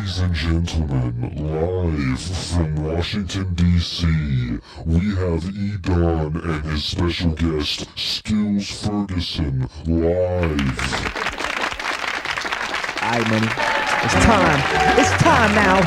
Ladies and gentlemen, live from Washington, D.C., we have Edan and his special guest, Skillz Ferguson, live. Alright, money. It's time now.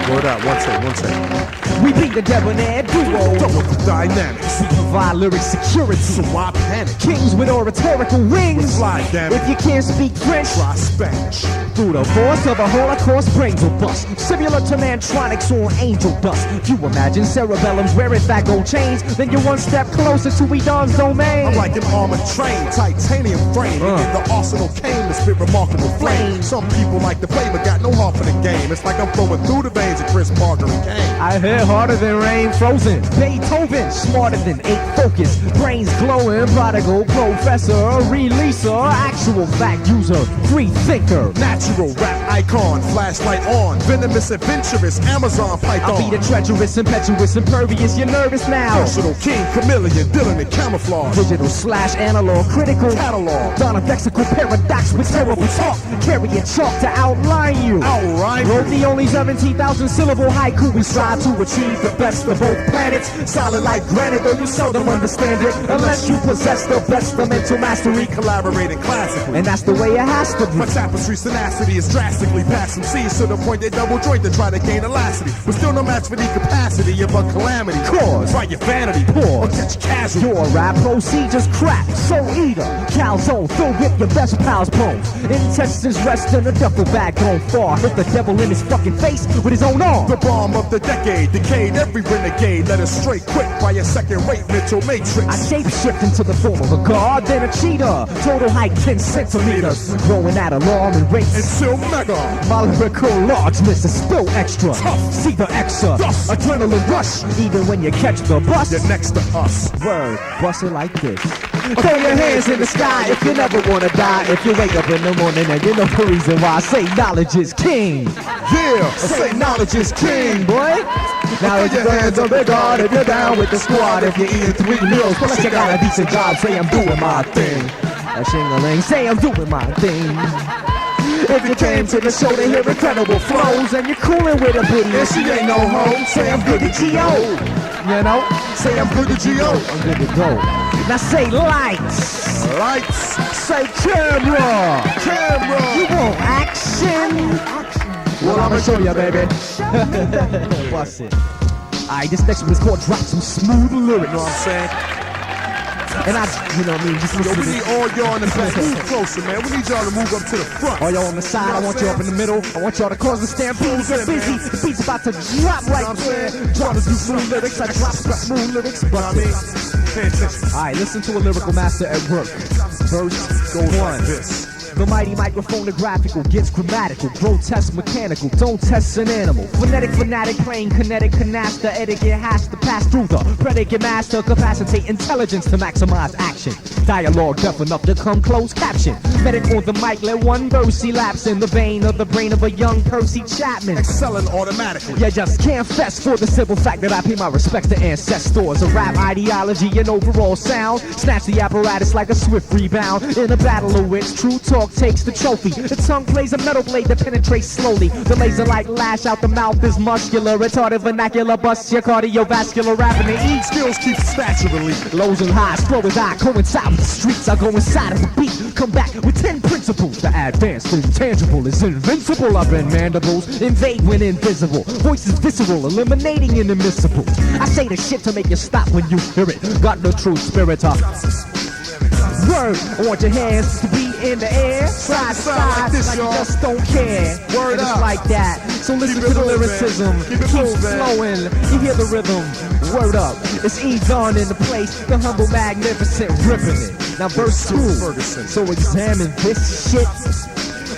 Word up, one second. We beat the debonair duo. Double the dynamics. We provide lyric security. So why panic? Kings with oratorical wings. Fly, damn it. If you can't speak French, Try Spanish. through the force of a Holocaust, brains will bust. Similar to Mantronics on angel dust. If you imagine cerebellums wearing fat gold chains, then you're one step closer to Edan's domain. I'm like an armored train, titanium frame. In the arsenal came to spit remarkable flame. Some people like the flavor, got no heart for the game. It's like I'm flowing through the veins of Chris Margaret Kane. I hit harder than rain, frozen. Beethoven, smarter than 8 focus. Brains glowing, prodigal professor, releaser, actual fact user, free thinker. Natural rap icon, flashlight on, venomous adventurous, Amazon python. I'll be the treacherous, impetuous, impervious. You're nervous now. Versatile king, chameleon, dealing in camouflage. Digital / analog, critical Catalog. Donovexical paradox with terrible talk. Carry a chalk to outline you. Outright. Wrote the only 17,000 syllable haiku. We strive to achieve the best of both planets. Solid like granite, though you seldom understand it unless you possess the best of mental mastery. Collaborating classically. And that's the way it has to be. My tapestry tenacity is drastically passing seas to the point they double joint to try to gain elasticity. But still no match for the capacity of a calamity. Cause by your vanity, Pause. or catch casual. Your rap procedures crap, so eater. Calzone filled with your best pal's bones. Intestines rest in a duffel bag gone far. Hit the devil in his fucking face with his own arm. The bomb of the decade, decayed every renegade. Led us straight quick by a second-rate mental matrix. I shapeshift into the form of a god, then a cheetah. Total height 10 centimeters. Growing at alarming rates. And still mega. My lyrical largeness is still extra. Tough. See the exa. Thus. Adrenaline rush. Even when you catch the bus. You're next to us. Word. Bust it like this. Throw your hands in the sky if you never wanna die. If you wake up in the morning and you know the reason why I say knowledge is king. Yeah, say knowledge is king. Boy. Now if your hands on the guard, if you're down with the squad, if you're eating 3 meals, plus you got a decent job, say I'm doing my thing. A shingling, say I'm doing my thing. If you came to the show to hear incredible flows and you're coolin' with a booty and she ain't no hoe, say I'm good to G.O. You know? Say I'm good to G.O. I'm good to go. Now say lights. Lights. Say camera. Camera. You want action? Well, I'ma show you, baby. Bust it. Alright, this next one is called Drop Some Smooth Lyrics. You know what I'm saying? And I, you know what I mean, just Yo, listen we to need this. all y'all in the back. Move closer, man. We need y'all to move up to the front. All y'all on the side, I want you up in the middle. I want y'all to cause the stampede. Get busy. The beat's about to drop right there. Drop some smooth lyrics. I drop some smooth lyrics. You know what I mean? Pay attention. Alright, listen to a lyrical master at work. Verse Goes one. like this. The mighty microphonographical gets grammatical, grotesque mechanical, don't test an animal. Phonetic fanatic playing kinetic canaster, etiquette has to pass through the predicate master, capacitate intelligence to maximize action. Dialogue deaf enough to come close caption. Medic on the mic, let one verse elapse in the vein of the brain of a young Percy Chapman. Excelling automatically. You just can't fess for the simple fact that I pay my respects to ancestors. A rap ideology and overall sound. Snatch the apparatus like a swift rebound. In a battle of wits, true talk takes the trophy. The tongue plays a metal blade that penetrates slowly. The laser like lash out the mouth is muscular. Retarded vernacular busts your cardiovascular rapping the E. Skills keep stature elite. Lows and highs, flow as I coincide with the streets. I go inside of the beat. Come back with 10 principles. The advanced intangible is invincible. I bend mandibles, invade when invisible. Voice is visceral, eliminating inadmissible. I say the shit to make you stop when you hear it. Got the true spirit of word. I want your hands to be in the air, side to side, like this, like you y'all. just don't care. Word And it's up. like that. So listen Keep to it the moving. lyricism. Keep it Keeps moving. flowing. You hear the rhythm. Word up. It's Edan in the place. The humble, magnificent, ripping it. Now verse 2. Ferguson. So examine this shit.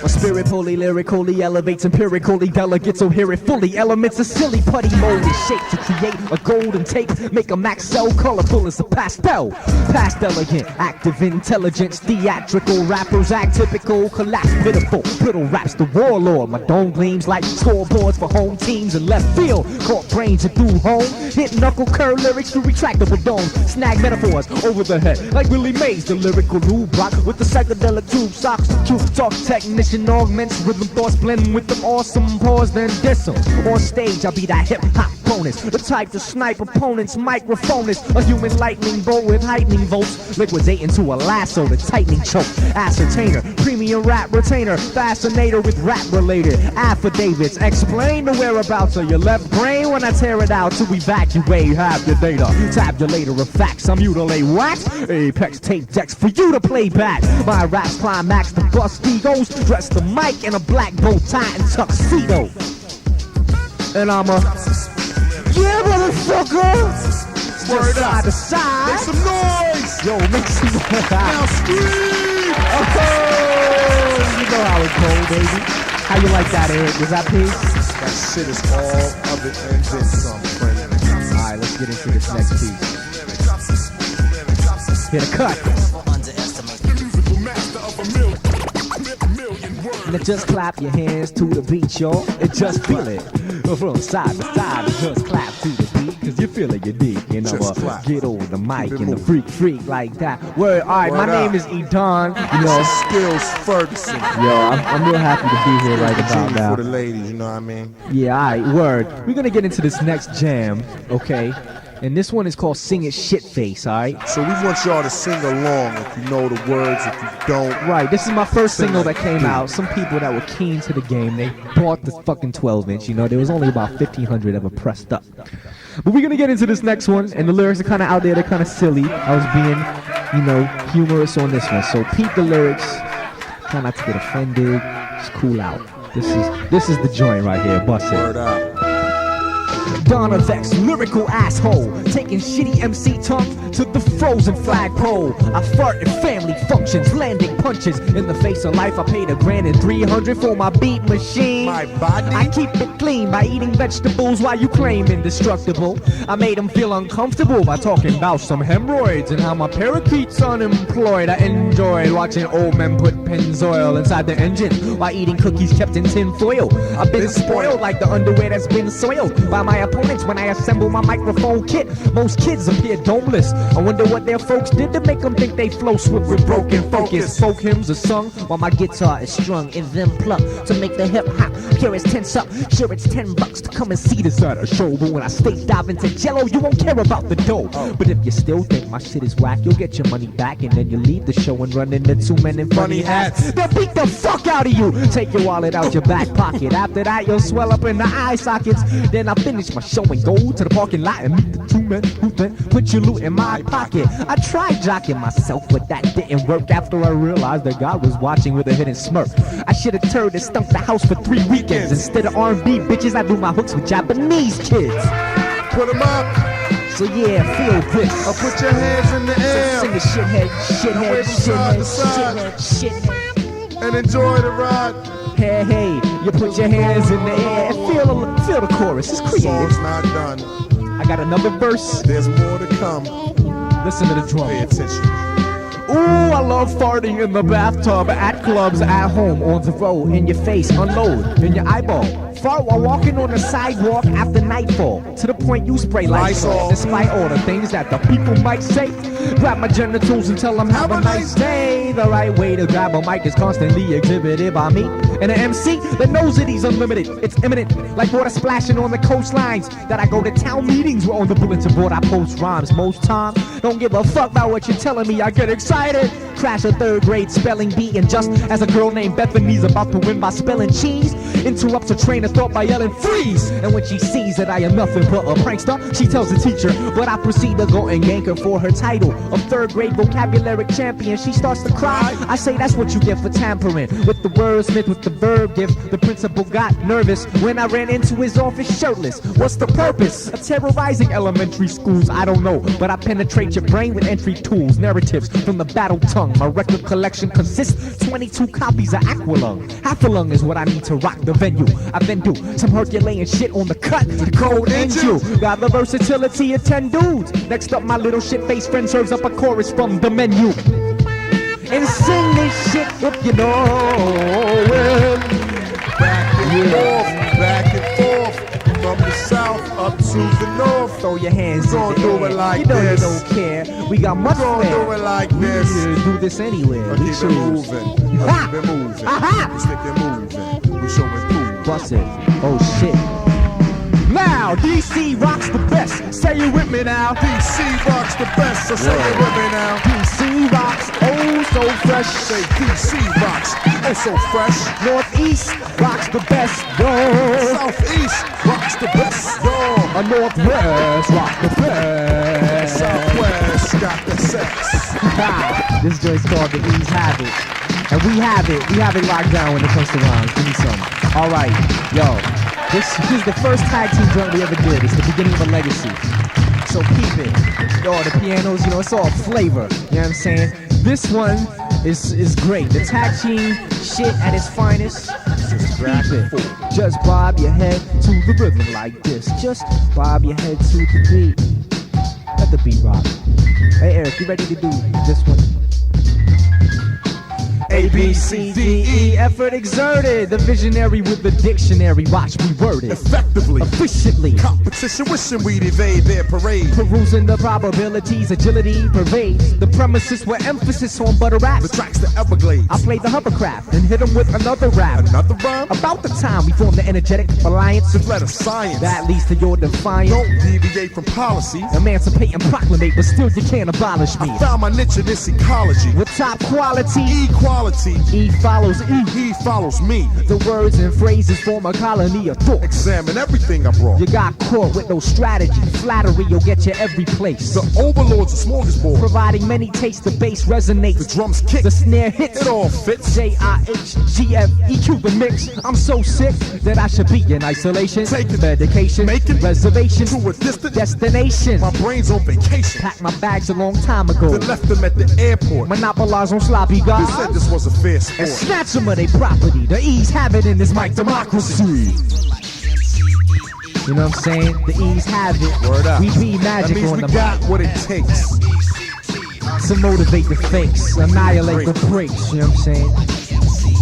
My spirit poly, lyrically elevates empirically, delegates so hear it fully. Elements of silly putty mold is shaped to create a golden tape. Make a max cell colorful as a pastel. Past elegant, active intelligence, theatrical rappers act typical, collapse pitiful. Brittle raps the warlord. My dome gleams like scoreboards for home teams in left field. Caught brains and through home. Hit knuckle curl lyrics through retractable domes. Snag metaphors over the head like Willie Mays. The lyrical new block with the psychedelic tube socks. Cute talk technician. Tension augments, rhythm thoughts blend with them awesome pause, then diss 'em. On stage, I'll be that hip-hop bonus, the type to snipe opponents. Microphone is a human lightning bolt with heightening volts, liquidating to a lasso, the tightening choke. Ascertainer, premium rap retainer, fascinator with rap-related affidavits. Explain the whereabouts of your left brain when I tear it out to evacuate half your data. Tabulator of facts, I mutilate wax. Apex tape decks for you to play back. My raps climax the bust egos, dress the mic in a black bow tie and tuxedo. And I'm a yeah, motherfucker. Just side to side. Make some noise. Yo, make some noise. Now scream. Oh, you know how it goes, baby. How you like that, Eric? Was that peace? That shit is all of it and then some, friend. Alright, let's get into this next piece. Hit a cut. Now just clap your hands to the beat, y'all. And just feel it. From side to side, and just clap to the beat. Cause you feel it, you deep. You know, get over the mic and the freak like that. Word, alright, my name is Edan. You know, Skillz Ferguson. yo, I'm real happy to be here right about now. For the ladies, you know what I mean? Yeah, alright, word. We're gonna get into this next jam, okay? And this one is called Sing It Shitface, alright? So we want y'all to sing along if you know the words, if you don't. Right, this is my first single that came out. Some people that were keen to the game, they bought the fucking 12-inch, you know? There was only about 1,500 ever pressed up. But we're gonna get into this next one, and the lyrics are kind of out there, they're kind of silly. I was being, you know, humorous on this one. So peep the lyrics, try not to get offended, just cool out. This is the joint right here, bust it. Word out. Donna Vex, lyrical asshole, taking shitty MC tongue to the frozen flagpole. I fart at family functions, landing punches in the face of life. I paid $1,300 for my beat machine. My body. I keep it clean by eating vegetables while you claim indestructible. I made them feel uncomfortable by talking about some hemorrhoids and how my parakeet's unemployed. I enjoyed watching old men put Pennzoil inside the engine while eating cookies kept in tin foil. I've been spoiled like the underwear that's been soiled by my opponents when I assemble my microphone kit. Most kids appear domeless. I wonder what their folks did to make them think they flow swift with broken focus. Folk hymns are sung while my guitar is strung and then plucked to make the hip hop purists tense up. Sure, it's $10 to come and see this at a show, but when I stage dive into Jello, you won't care about the dough. But if you still think my shit is whack, you'll get your money back and then you leave the show and run into two men in funny hats. They'll beat the fuck out of you. Take your wallet out your back pocket. After that, you'll swell up in the eye sockets. Then I'll finish my show and go to the parking lot and meet the two men who then put your loot in my pocket. I tried jocking myself, but that didn't work after I realized that God was watching with a hidden smirk. I should have turned and stumped the house for 3 weekends. Instead of R&B bitches, I do my hooks with Japanese kids. Put them up. So yeah, feel this. Or put your hands in the air. Sing it, shithead, shithead, wave 'em side to shithead, side. shithead, shithead. And enjoy the ride. Hey, hey, you put your hands in the air and feel the chorus. It's The creative. song's not done. I got another verse. There's more to come. Listen to the Pay drum. attention. Ooh, I love farting in the bathtub, at clubs, at home, on the road, in your face, unload, in your eyeball. Fart while walking on the sidewalk after nightfall, to the point you spray Lysol. Despite all the things that the people might say, grab my genitals and tell them have a nice day. The right way to grab a mic is constantly exhibited by me and an MC that knows that he's unlimited. It's imminent, like water splashing on the coastlines. That I go to town meetings where on the bulletin board I post rhymes. Most time, don't give a fuck about what you're telling me. I get excited. Crash a 3rd grade spelling bee, and just as a girl named Bethany's about to win by spelling cheese, interrupts a train of thought by yelling freeze. And when she sees that I am nothing but a prankster, she tells the teacher, but I proceed to go and yank her for her title of 3rd grade vocabulary champion. She starts to cry. I say that's what you get for tampering with the wordsmith with the verb gift. The principal got nervous when I ran into his office shirtless. What's the purpose of terrorizing elementary schools? I don't know, but I penetrate your brain with entry tools, narratives from the battle tongue. My record collection consists 22 copies of Aqualung. Half a lung is what I need to rock the venue. I then do some Herculean shit on the cut. The code ends you. Got the versatility of 10 dudes. Next up, my little shit-faced friend serves up a chorus from the menu. And sing this shit if you know it. Back and forth, from the south up to the north. throw your hands Don't in the do air. it like you know this. you don't care. We got much Don't flair. do it like this. We do this anywhere. We Keep it choose. moving. Keep it moving. Aha! We stick it moving. We showing through. Bust it. Oh shit. Now, DC rocks the best. Say it with me now. DC rocks the best, so say it with me now. DC rocks, oh so fresh. Say DC rocks, oh so fresh. Northeast rocks the best, yo. Southeast rocks the best, yo. A Northwest rock the best. Southwest got the sex. This joint's called the Ease Have It. And we have it locked down when it comes to rhymes. Give me some. Alright, yo. This is the first tag team joint we ever did. It's the beginning of a legacy. So keep it. Yo, the pianos, you know, it's all flavor. You know what I'm saying? This one is great. The tag team shit at its finest. Just keep it. Just bob your head to the rhythm like this. Just bob your head to the beat. Let the beat rock. Hey Eric, you ready to do this one? A, B, C, D, E, effort exerted. The visionary with the dictionary, watch me word it. Effectively, Efficiently, competition wishing we'd evade their parade. perusing the probabilities, agility pervades. The premises were emphasis on butter The raps. tracks the Everglades. I played the hovercraft and hit him with another rap. Another rhyme? About the time we formed the energetic alliance The threat of science. that leads to your defiance. Don't deviate from policy. Emancipate and proclamate, but still you can't abolish me. I found my niche in this ecology. With top quality, Equality. E follows E. He follows me. The words and phrases form a colony of thought. Examine everything I brought. You got caught with no strategy. Flattery, you'll get you every place. The overlord's a smorgasbord. Providing many tastes, the bass The resonates. drums kick. The snare hits. It all fits. JIHGFEQ the mix. I'm so sick that I should be in isolation. Taking medication, making reservation to a distant destination. My brain's on vacation. Packed my bags a long time ago. Then left them at the airport. Monopolize on sloppy Who guys. said this was a fair And sport? snatch them of their property. The E's have it in this mic democracy. You know what I'm saying? The E's have it. Word up. We be That magic means on we the got mic what it takes. to motivate the fakes, annihilate the breaks. You know what I'm saying?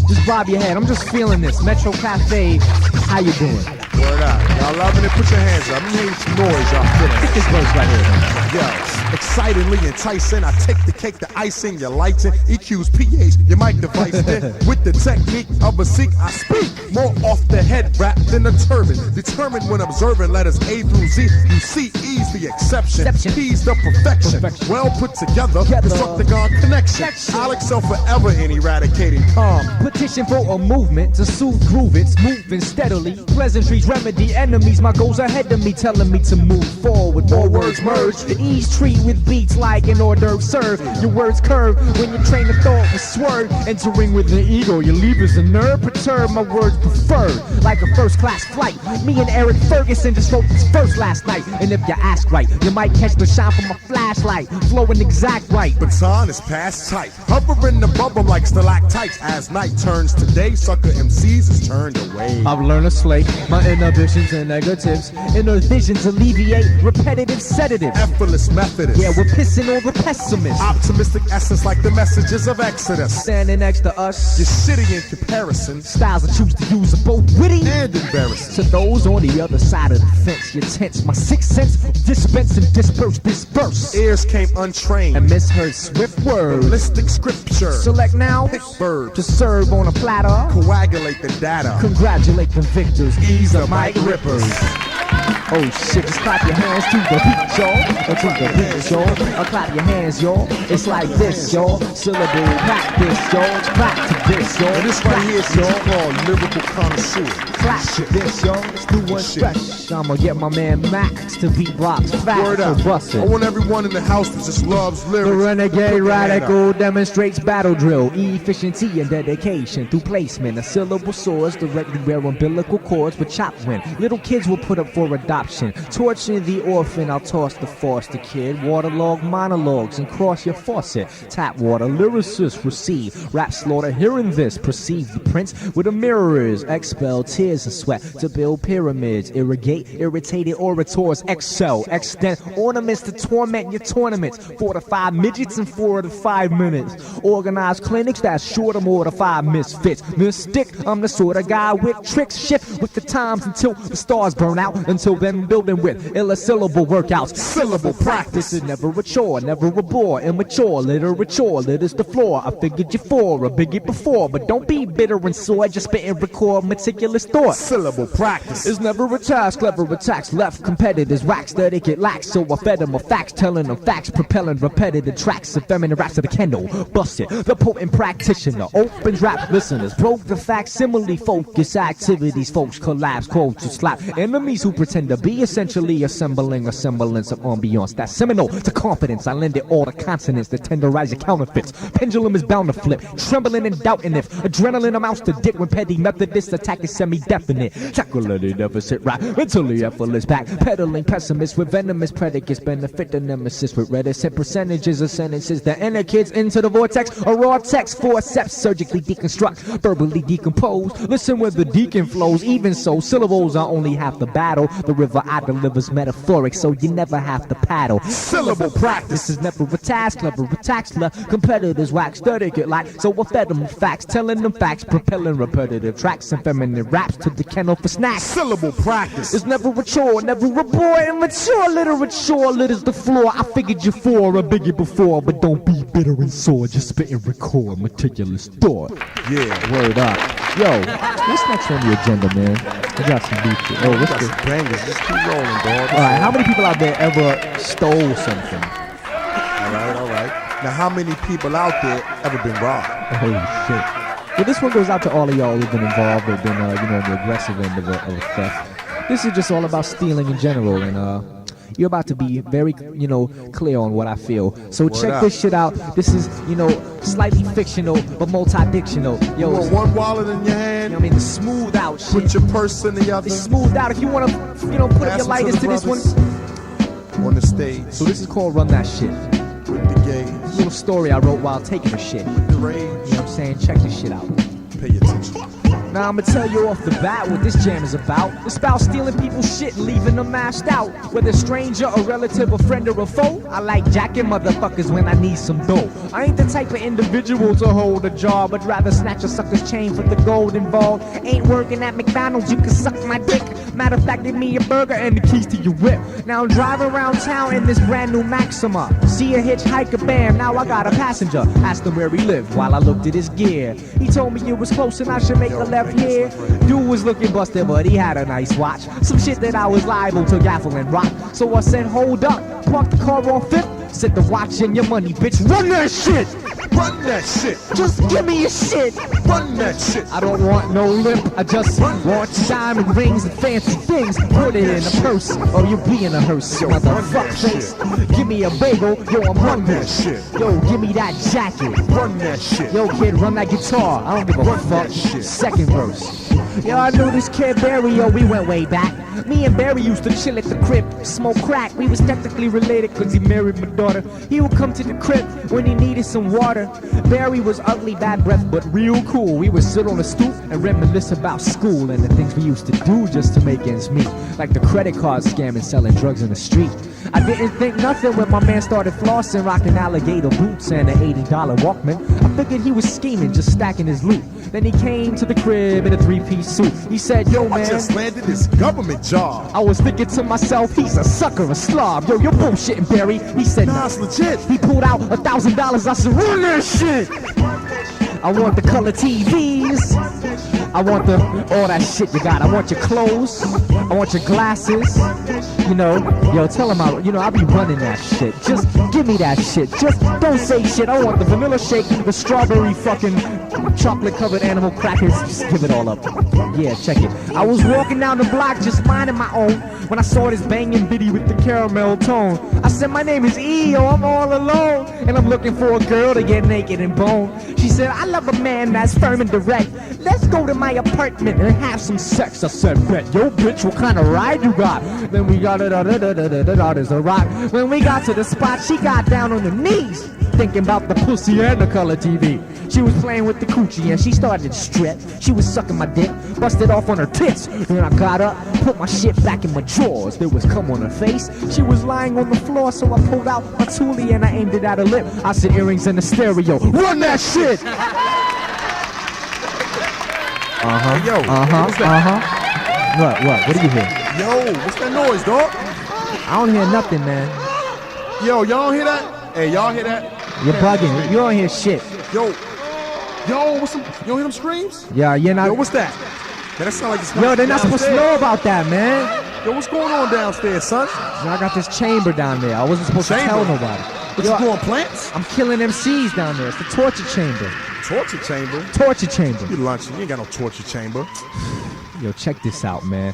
Just bob your head. I'm just feeling this. Metro Cafe, how you doing? Word up. Y'all loving it? Put your hands up. Let me hear some noise y'all feeling. Get this verse right here. Yo, excitingly enticing. I take the cake, the icing, your lighting, EQs, PAs, your mic device. Then with the technique of a Sikh, I speak more off the head rap than a turban. Determined when observing letters A through Z. You see, E's the exception. P's the perfection. Well put together. Constructagon connection. I'll excel forever in eradicating calm. Petition for a movement to soothe groove. It's moving steadily. Pleasantries remedy enemies. My goals ahead of me, telling me to move forward. More words merge. The E's treat with beats like an hors d'oeuvre serve. Your words curve when your train of thought was swerved. Entering with the ego, your lever's a nerve. Perturb my words preferred, like a first class flight. Me and Eric Ferguson just wrote this verse last night. And if you ask right, you might catch the shine from a flashlight. Flowing exact right. Baton is past tight. Hovering above them like stalactites. As night turns to day, sucker MCs is turned away. I've learned to slay my inhibitions and negatives. Inner visions alleviate repetitive sedatives. Effortless Methodist. Yeah, we're pissing all the pessimists. Optimistic essence like the messages of Exodus. Standing next to us, You're shitty in comparison styles I choose to use are both witty and embarrassing. to those on the other side of the fence. You're tense, my sixth sense dispense and disperse this verse. Ears came untrained. And misheard swift words. Ballistic scripture. Select now Pick verbs. to serve on a platter. Coagulate the data. Congratulate the victors. Ease the mic mic rippers. Oh shit, just clap your hands to the beat, y'all. Or to the beat, y'all. Or clap your hands, y'all. It's like this, y'all. Syllable practice, y'all. Clap to this, y'all. And this right here is what you call lyrical connoisseur. Clap to this, y'all. Let's do one stretch. I'ma get my man Max to beat rocks fast. Word up. So bust I it. want everyone in the house that just loves The lyrics. renegade Put your hand up. radical demonstrates battle drill, efficiency and dedication through placement of syllable swords directly where umbilical cords with chop win. Little kids will put up for adoption, torturing the orphan. I'll toss the foster kid, waterlog monologues and cross your faucet. Tap water lyricists receive, rap slaughter. Hearing this, perceive the prince with a mirror is expel tears and sweat to build pyramids. Irrigate irritated orators, excel, extend ornaments to torment your tournaments. 4 to 5 midgets in 4 to 5 minutes. Organize clinics that's sure to mortify misfits. Mystic, I'm the sort of guy with tricks. Shift with the times until the stars burn out. Until then, building with illa syllable workouts. Syllable practice is never a chore, never a bore. Immature, literature, lit is the floor. I figured you for a biggie before, but don't be bitter and sore. Just spit and record meticulous thought. Syllable practice It's never a task, clever attacks. Left competitors wax that it get lax. So I fed them with facts, telling them facts, propelling repetitive tracks. Feminine raps of the Kendall, busted. The potent practitioner opens rap listeners. Broke the facsimile focus activities. Folks collapse, quotes to slap. Enemies who pretend to be essentially assembling a semblance of ambiance. That's seminal to confidence. I lend it all the consonants that tenderize your counterfeits. Pendulum is bound to flip, trembling and doubting if adrenaline amounts to dip when petty Methodist attack is semi-definite. Chocolatey deficit rap, mentally effortless back, peddling pessimists with venomous predicates, benefit the nemesis with reticent percentages of sentences that enter kids into the vortex. A raw text, forceps surgically deconstruct, verbally decompose. Listen where the deacon flows. Even so, syllables are only half the battle. The river I deliver's metaphoric, so you never have to paddle. Syllable practice This is never a task, clever attacks. Left competitors wax dirty get like. So I fed them facts, telling them facts, propelling repetitive tracks and feminine raps to the kennel for snacks. Syllable practice It's never a chore, never a bore. Immature literature litters the floor. I figured you for a biggie before, but don't be bitter and sore. Just spit and record meticulous thought. Yeah, Word up. Yo, what's next on the agenda, man? I got some beef here. Oh, what's got this? some bangers. Just keep rolling, dog. Alright, how many people out there ever stole something? All right. Now, how many people out there ever been robbed? Holy shit. Well, this one goes out to all of y'all who've been involved or been, on the aggressive end of a theft. This is just all about stealing in general, and you're about to be very, clear on what I feel. So check up. this shit out. This is, slightly fictional, but multi-dictional. You Yo, want one wallet in your hand, the smooth out shit. put your purse in the other. It's smoothed out. If you want to, put Pass your it lighters to the this one. brothers on the stage So this is called Run That Shit. with the gauge, Little story I wrote while taking a shit. You the rage. know what I'm saying? Check this shit out. Pay attention. Now I'ma tell you off the bat what this jam is about. It's about stealing people's shit and leaving them mashed out. Whether stranger, a relative, a friend, or a foe, I like jacking motherfuckers when I need some dough. I ain't the type of individual to hold a jar, but rather snatch a sucker's chain for the gold involved. Ain't working at McDonald's, you can suck my dick. Matter of fact, give me a burger and the keys to your whip. Now I'm driving around town in this brand new Maxima. See a hitchhiker, bam, now I got a passenger. Asked him where he lived while I looked at his gear. He told me it was close and I should make a left here. Dude was looking busted, but he had a nice watch. Some shit that I was liable to gaffle and rock. So I said, hold up, park the car on Fifth. Said the watch and your money, bitch, run that shit. Run that shit. Just give me your shit. Run that shit. I don't want no lip, I just want diamond rings and fancy things. Put it in a purse, or you'll be in a hearse. Yo, run Motherfuck that face. Give me a bagel, yo, I'm Run hungry. that shit. Yo, give me that jacket. Run that shit. Yo, kid, run that guitar. I don't give a Run fuck. that shit. Second verse. Yo, I knew this kid Barry, yo, we went way back. Me and Barry used to chill at the crib, smoke crack. We was technically related cause he married my daughter. He would come to the crib when he needed some water. Barry was ugly, bad breath, but real cool. We would sit on the stoop and reminisce about school and the things we used to do just to make ends meet. Like the credit card scam and selling drugs in the street. I didn't think nothing when my man started flossing, rocking alligator boots and an $80 Walkman. I figured he was scheming, just stacking his loot. Then he came to the crib in a three-piece suit. He said, yo, I man, just landed this government job. I was thinking to myself, he's a sucker, a slob. Yo, you're bullshitting, Barry. He said, Nah, it's legit. He pulled out $1,000. I said, run that shit. I want the color TVs. I want all that shit you got. I want your clothes. I want your glasses. Yo, tell him I'll be running that shit. Just give me that shit. Just don't say shit. I want the vanilla shake, the strawberry fucking chocolate covered animal crackers. Just give it all up. Yeah, check it. I was walking down the block just minding my own when I saw this banging biddy with the caramel tone. I said, my name is E, yo, I'm all alone. And I'm looking for a girl to get naked and bone. She said, I love a man that's firm and direct. Let's go to my apartment and have some sex. I said, bet, yo, bitch, what kind of ride you got? Then we got there's a rock. When we got to the spot, she got down on her knees, thinking about the pussy and the color TV. She was playing with the coochie and she started to strip. She was sucking my dick, busted off on her tits. Then I got up, put my shit back in my drawers. There was cum on her face. She was lying on the floor, so I pulled out my toolie and I aimed it at her lip. I said, earrings in the stereo, run that shit! Yo, What do you hear? Yo, what's that noise, dog? I don't hear nothing, man. Yo, y'all don't hear that? Hey, y'all hear that? You're bugging. You don't hear shit. Yo, what's some? You don't hear them screams? Yeah, you're not. Yo, what's that? Man, that sound like it's Yo, they're not supposed to know about that, man. Yo, what's going on downstairs, son? Yo, I got this chamber down there. I wasn't supposed to tell nobody. What, you growing plants? I'm killing MCs down there. It's the torture chamber. Torture chamber? Torture chamber. You lunching. You ain't got no torture chamber. Yo, check this out, man.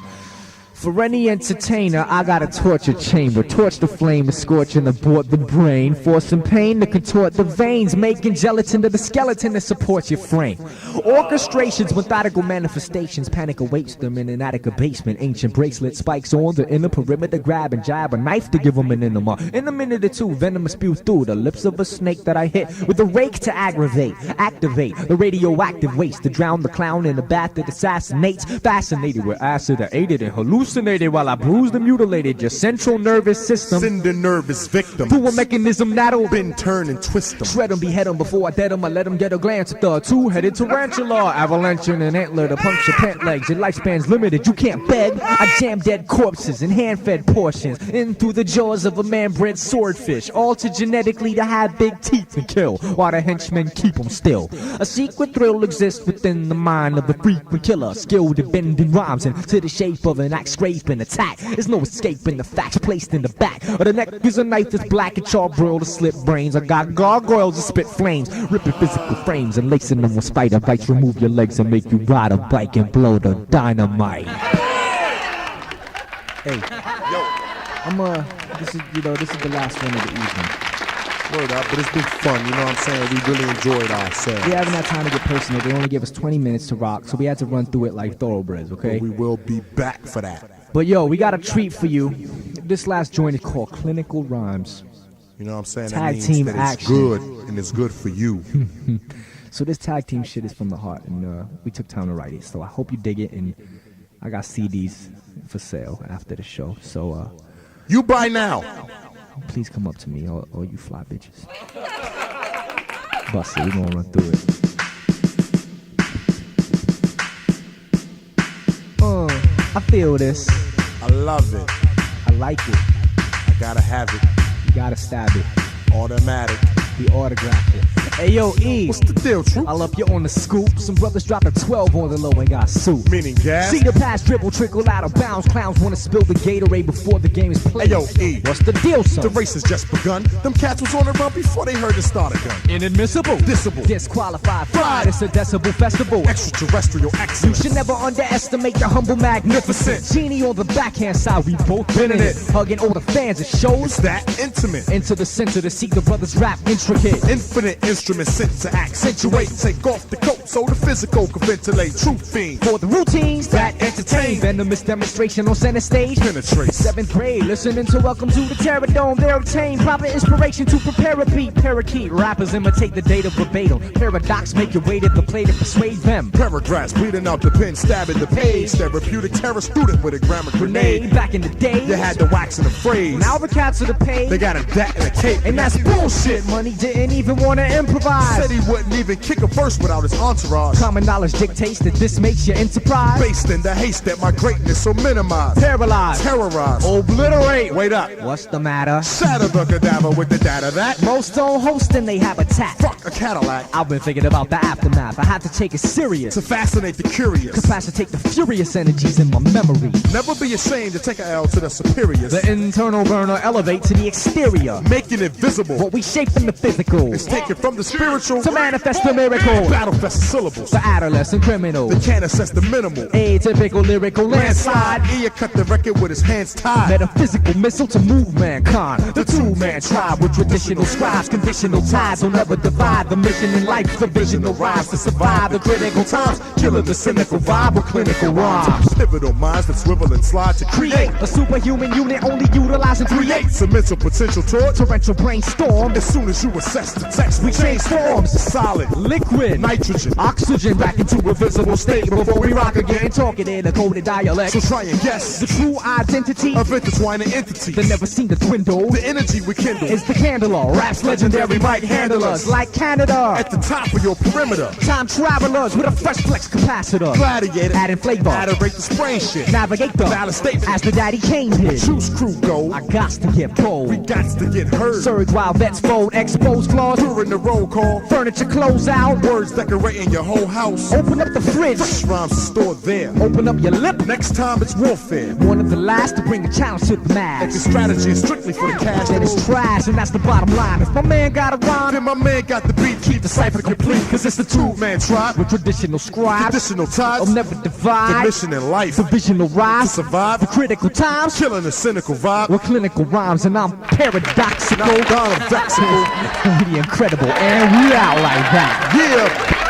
For any entertainer, I got a torture chamber. Torch the flame to scorch and abort the brain. Forcing pain to contort the veins. Making gelatin to the skeleton that supports your frame. Orchestrations, methodical manifestations. Panic awaits them in an attic or basement. Ancient bracelet spikes on the inner perimeter. Grab and jab a knife to give them an enema. In a minute or two, venom is spewed through the lips of a snake that I hit with a rake to aggravate. Activate the radioactive waste to drown the clown in a bath that assassinates. Fascinated with acid that aided and hallucinated while I bruised and mutilated your central nervous system. Send the nervous victim through a mechanism that'll bend, turn, and twist them. Shred them, behead them before I dead them. I let them get a glance at the two-headed tarantula. Avalanche and an antler to puncture pant legs. Your lifespan's limited, you can't beg. I jam dead corpses and hand-fed portions in through the jaws of a man-bred swordfish. Altered genetically to have big teeth and kill, while the henchmen keep them still. A secret thrill exists within the mind of the frequent killer, skilled at bending rhymes into the shape of an axe scrape and attack. There's no escaping the facts placed in the back of the neck is a knife that's black and charbroiled to slip brains. I got gargoyles to spit flames, ripping physical frames and lacing them with spider bites. Remove your legs and make you ride a bike and blow the dynamite. Hey, yo, this is the last one of the evening. Word up, but it's been fun, you know what I'm saying? We really enjoyed ourselves. We haven't had time to get personal. They only gave us 20 minutes to rock, so we had to run through it like thoroughbreds, okay? But we will be back for that. But yo, we got a treat for you. This last joint is called Clinical Rhymes. You know what I'm saying? Tag that means team that action. It's good, and it's good for you. So this tag team shit is from the heart, and we took time to write it. So I hope you dig it, and I got CDs for sale after the show. So you buy now. Please come up to me, all you fly bitches. Bust it, we gonna run through it. I feel this. I love it. I like it. I gotta have it. You gotta stab it. Automatic. We autographed it. Hey yo, E. What's the deal, True? I love you on the scoop. Some brothers dropped a 12 on the low and got soup. Meaning gas? See the pass dribble trickle out of bounds. Clowns wanna spill the Gatorade before the game is played. Hey yo, E. What's the deal, son? The race has just begun. Them cats was on the run before they heard the starter gun. Inadmissible. Dissable. Disqualified. Fried. It's a decibel festival. Extraterrestrial You excellence. should never underestimate the humble magnificent. Genie on the backhand side, we both been in it. Hugging all the fans at shows. It's that intimate. Into the center to see the brothers rap intricate. Infinite instruments sent to accentuate. Take off the coat so the physical can ventilate. True fiend. For the routines that entertain. Venomous demonstration on center stage. Penetrate. 7th grade, listening to Welcome to the Terror Dome. They obtain proper inspiration to prepare a beat. Parakeet rappers imitate the data verbatim. Paradox make your way to the plate and persuade them. Paragraphs bleeding out the pen, stabbing the page. Therapeutic terror student with a grammar grenade. Back in the day, You had the wax and the phrase. now the cats are the pay. They got a dat and a cape. And that's bullshit. Money didn't even want to improvise. Said he wouldn't even kick a verse without his entourage. Common knowledge dictates that this makes your enterprise. Based in the haste that my greatness so minimize. Paralyzed. Terrorize. Obliterate. Wait up. What's the matter? Shatter the cadaver with the data that. Most don't host and they have a tat. Fuck a Cadillac. I've been thinking about the aftermath. I had to take it serious. To fascinate the curious. Capacitate the furious energies in my memory. Never be ashamed to take an L to the superiors. The internal burner elevate to the exterior. Making it visible. What we shape in the physical. It's taken from the spiritual To manifest the miracle. Battlefest syllables. The adolescent criminal. They can't assess the minimal. Atypical lyrical landslide. Ear cut the record with his hands tied. Metaphysical missile to move mankind. The two-man tribe with traditional scribes. Conditional ties will never divide. The mission in life, the visional rise to survive the critical times. Killing the cynical vibe with clinical rhymes. Pivotal minds that swivel and slide to create. A superhuman unit only utilizing Creates a mental potential toward. torrential brainstorm. As soon as you assess the text, We change forms. Solid, Liquid, nitrogen, oxygen, back into a visible state before we rock again. Talking in a coded dialect. so try and guess The true identity of intertwining entities. that never seen to dwindle The energy we kindle is the candler. Rap's legendary might handle us like Canada. at the top of your perimeter. Time travelers with a fresh flex capacitor. Gladiator, Adding flavor. Aderate the sprain shit. Navigate the Valid statement. as the daddy Kane did. Choose crew go. I got to get bold. We got to get heard. Surge while vets fold, expose flaws. During the roll call, Furniture close out. words decorating your whole house. Open up the fridge. Fresh rhymes stored there. Open up your lip. Next time it's warfare. One of the last to bring a challenge to the Like the mass. strategy is strictly for the cash. Then it's trash, and that's the bottom line. If my man got a rhyme, Then my man got the beat, keep the cipher complete. Cause it's the two-man tribe. with traditional scribes, Traditional ties. will never The divide. mission in life. Divisional To rise, survive. for critical times, Killing the cynical vibe. with clinical rhymes, and I'm paradoxical. Not paradoxical. We the incredible, and we out like that. Yeah.